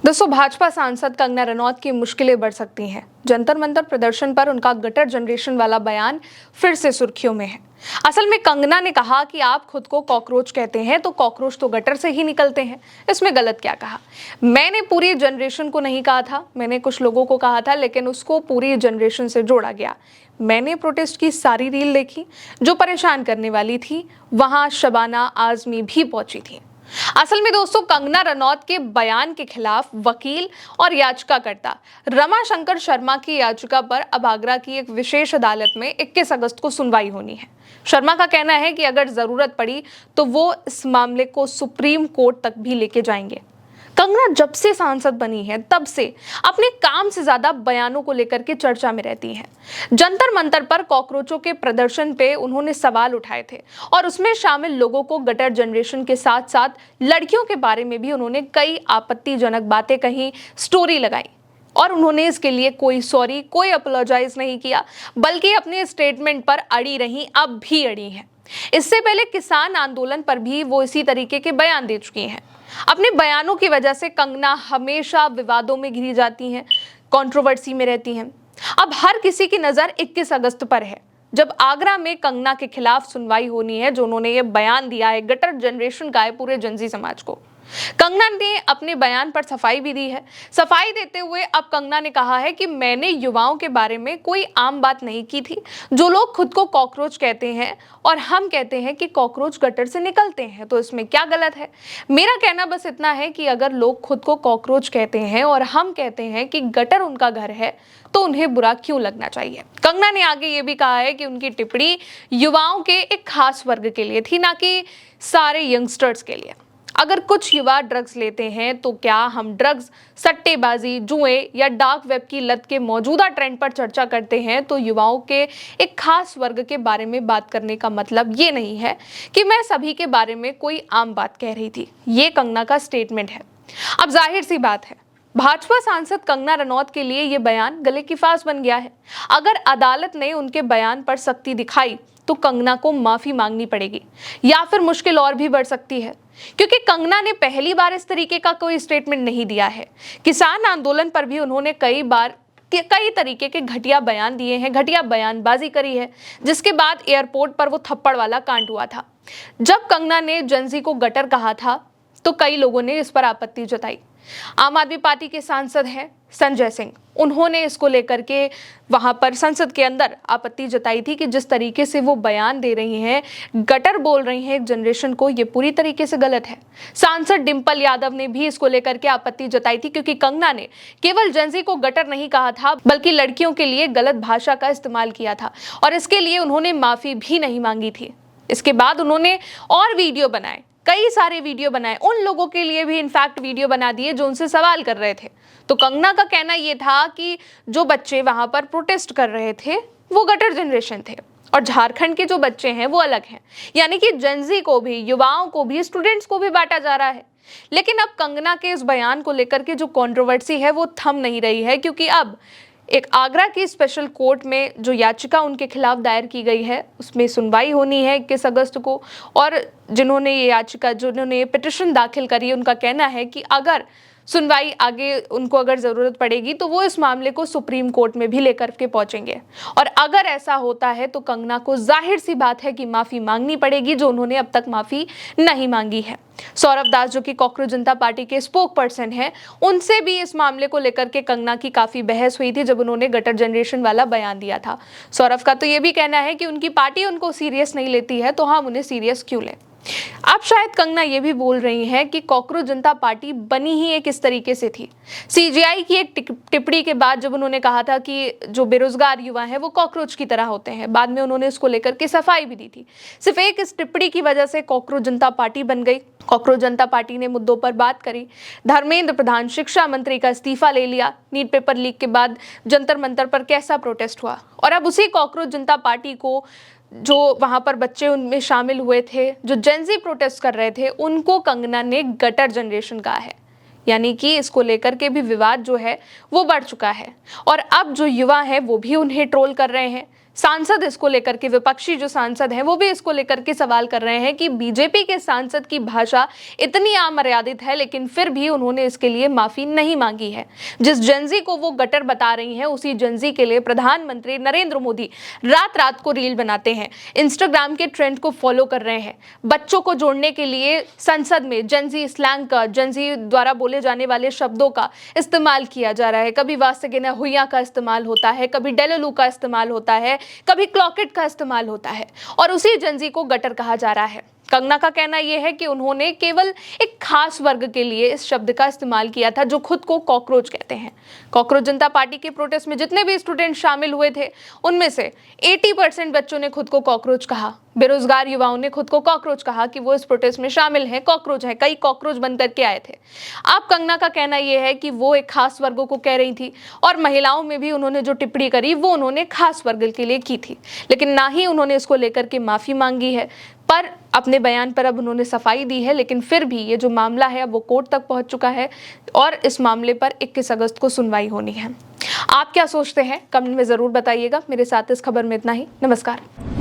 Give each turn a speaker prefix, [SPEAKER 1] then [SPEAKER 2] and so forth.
[SPEAKER 1] दोस्तों, भाजपा सांसद कंगना रनौत की मुश्किलें बढ़ सकती हैं। जंतर मंतर प्रदर्शन पर उनका गटर जनरेशन वाला बयान फिर से सुर्खियों में है। असल में कंगना ने कहा कि आप खुद को कॉकरोच कहते हैं तो कॉकरोच तो गटर से ही निकलते हैं। इसमें गलत क्या कहा? मैंने पूरी जनरेशन को नहीं कहा था, मैंने कुछ लोगों को कहा था, लेकिन उसको पूरी जनरेशन से जोड़ा गया। मैंने प्रोटेस्ट की सारी रील देखी जो परेशान करने वाली थी। वहां शबाना आजमी भी पहुंची थी। असल में दोस्तों, कंगना रनौत के बयान के खिलाफ वकील और याचिकाकर्ता रमा शंकर शर्मा की याचिका पर अब आगरा की एक विशेष अदालत में 21 अगस्त को सुनवाई होनी है। शर्मा का कहना है कि अगर जरूरत पड़ी तो वो इस मामले को सुप्रीम कोर्ट तक भी लेके जाएंगे। कंगना जब से सांसद बनी है तब से अपने काम से ज्यादा बयानों को लेकर के चर्चा में रहती हैं। जंतर मंतर पर कॉकरोचों के प्रदर्शन पे उन्होंने सवाल उठाए थे और उसमें शामिल लोगों को गटर जनरेशन के साथ साथ लड़कियों के बारे में भी उन्होंने कई आपत्तिजनक बातें कही, स्टोरी लगाई और उन्होंने इसके लिए कोई सॉरी, कोई अपोलोजाइज नहीं किया, बल्कि अपने स्टेटमेंट पर अड़ी रही, अब भी अड़ी हैं। इससे पहले किसान आंदोलन पर भी वो इसी तरीके के बयान दे चुकी हैं। अपने बयानों की वजह से कंगना हमेशा विवादों में घिरी जाती हैं, कंट्रोवर्सी में रहती हैं। अब हर किसी की नजर 21 अगस्त पर है, जब आगरा में कंगना के खिलाफ सुनवाई होनी है, जो उन्होंने ये बयान दिया है, गटर जनरेशन का है पूरे जंजी समाज को। कंगना ने अपने बयान पर सफाई भी दी है। सफाई देते हुए अब कंगना ने कहा है कि मैंने युवाओं के बारे में कोई आम बात नहीं की थी। जो लोग खुद को कॉकरोच कहते हैं और हम कहते हैं कि कॉकरोच गटर से निकलते हैं, तो इसमें क्या गलत है? मेरा कहना बस इतना है कि अगर लोग खुद को कॉकरोच कहते हैं और हम कहते हैं कि गटर उनका घर है, तो उन्हें बुरा क्यों लगना चाहिए? कंगना ने आगे ये भी कहा है कि उनकी टिप्पणी युवाओं के एक खास वर्ग के लिए थी, ना कि सारे यंगस्टर्स के लिए। अगर कुछ युवा ड्रग्स लेते हैं तो क्या हम ड्रग्स, सट्टेबाजी, जुए या डार्क वेब की लत के मौजूदा ट्रेंड पर चर्चा करते हैं तो युवाओं के एक खास वर्ग के बारे में बात करने का मतलब ये नहीं है कि मैं सभी के बारे में कोई आम बात कह रही थी। ये कंगना का स्टेटमेंट है। अब जाहिर सी बात है, भाजपा सांसद कंगना रनौत के लिए ये बयान गले की फांस बन गया है। अगर अदालत ने उनके बयान पर सख्ती दिखाई तो कंगना को माफी मांगनी पड़ेगी या फिर मुश्किल और भी बढ़ सकती है, क्योंकि कंगना ने पहली बार इस तरीके का कोई स्टेटमेंट नहीं दिया है। किसान आंदोलन पर भी उन्होंने कई तरीके के घटिया बयान दिए हैं, घटिया बयानबाजी करी है, जिसके बाद एयरपोर्ट पर वो थप्पड़ वाला कांड हुआ था। जब कंगना ने जेनजी को गटर कहा था तो कई लोगों ने इस पर आपत्ति जताई। आम आदमी पार्टी के सांसद हैं संजय सिंह, उन्होंने इसको लेकर के वहां पर संसद के अंदर आपत्ति जताई थी कि जिस तरीके से वो बयान दे रही हैं, गटर बोल रही हैं एक जनरेशन को, ये पूरी तरीके से गलत है। सांसद डिंपल यादव ने भी इसको लेकर के आपत्ति जताई थी, क्योंकि कंगना ने केवल जेनजी को गटर नहीं कहा था, बल्कि लड़कियों के लिए गलत भाषा का इस्तेमाल किया था और इसके लिए उन्होंने माफी भी नहीं मांगी थी। इसके बाद उन्होंने और वीडियो बनाए, कई सारे वीडियो बनाए, उन लोगों के लिए भी इनफैक्ट वीडियो बना दिए जो उनसे सवाल कर रहे थे। तो कंगना का कहना यह था कि जो बच्चे वहां पर प्रोटेस्ट कर रहे थे वो गटर जनरेशन थे और झारखंड के जो बच्चे हैं वो अलग हैं, यानी कि जेनजी को भी, युवाओं को भी, स्टूडेंट्स को भी बांटा जा रहा है। लेकिन अब कंगना के इस बयान को लेकर के जो कंट्रोवर्सी है वो थम नहीं रही है, क्योंकि अब एक आगरा की स्पेशल कोर्ट में जो याचिका उनके खिलाफ दायर की गई है उसमें सुनवाई होनी है 21 अगस्त को। और जिन्होंने ये पिटिशन दाखिल करी, उनका कहना है कि अगर सुनवाई आगे उनको अगर ज़रूरत पड़ेगी तो वो इस मामले को सुप्रीम कोर्ट में भी लेकर के पहुंचेंगे। और अगर ऐसा होता है तो कंगना को जाहिर सी बात है कि माफ़ी मांगनी पड़ेगी, जो उन्होंने अब तक माफ़ी नहीं मांगी है। सौरभ दास, जो कि कॉकरोच जनता पार्टी के स्पोक पर्सन हैं, उनसे भी इस मामले को लेकर के कंगना की काफ़ी बहस हुई थी जब उन्होंने गटर जनरेशन वाला बयान दिया था। सौरभ का तो ये भी कहना है कि उनकी पार्टी उनको सीरियस नहीं लेती है, तो हम उन्हें सीरियस क्यों लें। अब शायद कंगना ये भी बोल रही हैं कि कॉकरोच जनता पार्टी बनी ही एक इस तरीके से थी। सीजीआई की एक टिप्पणी के बाद जब उन्होंने कहा था कि जो बेरोजगार युवा हैं वो कॉकरोच की तरह होते हैं, बाद में उन्होंने इसको लेकर के सफाई भी दी थी। सिर्फ एक इस टिप्पणी की वजह से कॉकरोच जनता पार्टी बन गई। कॉकरोच जनता पार्टी ने मुद्दों पर बात करी। धर्मेंद्र प्रधान, शिक्षा मंत्री, का इस्तीफा ले लिया। नीट पेपर लीक के बाद जंतर मंतर पर कैसा प्रोटेस्ट हुआ, और अब उसी कॉकरोच जनता पार्टी को, जो वहां पर बच्चे उनमें शामिल हुए थे, जो जेनजी प्रोटेस्ट कर रहे थे, उनको कंगना ने गटर जनरेशन कहा है। यानी कि इसको लेकर के भी विवाद जो है वो बढ़ चुका है और अब जो युवा है वो भी उन्हें ट्रोल कर रहे हैं। सांसद इसको लेकर के, विपक्षी जो सांसद हैं वो भी इसको लेकर के सवाल कर रहे हैं कि बीजेपी के सांसद की भाषा इतनी अमर्यादित है, लेकिन फिर भी उन्होंने इसके लिए माफी नहीं मांगी है। जिस जनजी को वो गटर बता रही हैं, उसी जनजी के लिए प्रधानमंत्री नरेंद्र मोदी रात रात को रील बनाते हैं, इंस्टाग्राम के ट्रेंड को फॉलो कर रहे हैं। बच्चों को जोड़ने के लिए संसद में जनजी स्लैंग का, जनजी द्वारा बोले जाने वाले शब्दों का इस्तेमाल किया जा रहा है। कभी वास्तेगिना हुइया का इस्तेमाल होता है, कभी डेललू का इस्तेमाल होता है, कभी क्लॉकेट का इस्तेमाल होता है, और उसी जनजी को गटर कहा जा रहा है। कंगना का कहना यह है कि उन्होंने केवल एक खास वर्ग के लिए इस शब्द का इस्तेमाल किया था, जो खुद को कॉकरोच कहते हैं। कॉकरोच जनता पार्टी के प्रोटेस्ट में जितने भी स्टूडेंट शामिल हुए थे, उनमें से 80% बच्चों ने खुद को कॉकरोच कहा। बेरोजगार युवाओं ने खुद को कॉकरोच कहा कि वो इस प्रोटेस्ट में शामिल हैं, कॉकरोच है, कई कॉकरोच बन करके आए थे। अब कंगना का कहना यह है कि वो एक खास वर्गों को कह रही थी, और महिलाओं में भी उन्होंने जो टिप्पणी करी वो उन्होंने खास वर्ग के लिए की थी, लेकिन ना ही उन्होंने इसको लेकर के माफी मांगी है। पर अपने बयान पर अब उन्होंने सफाई दी है, लेकिन फिर भी ये जो मामला है अब वो कोर्ट तक पहुंच चुका है और इस मामले पर 21 अगस्त को सुनवाई होनी है। आप क्या सोचते हैं कमेंट में जरूर बताइएगा। मेरे साथ इस खबर में इतना ही। नमस्कार।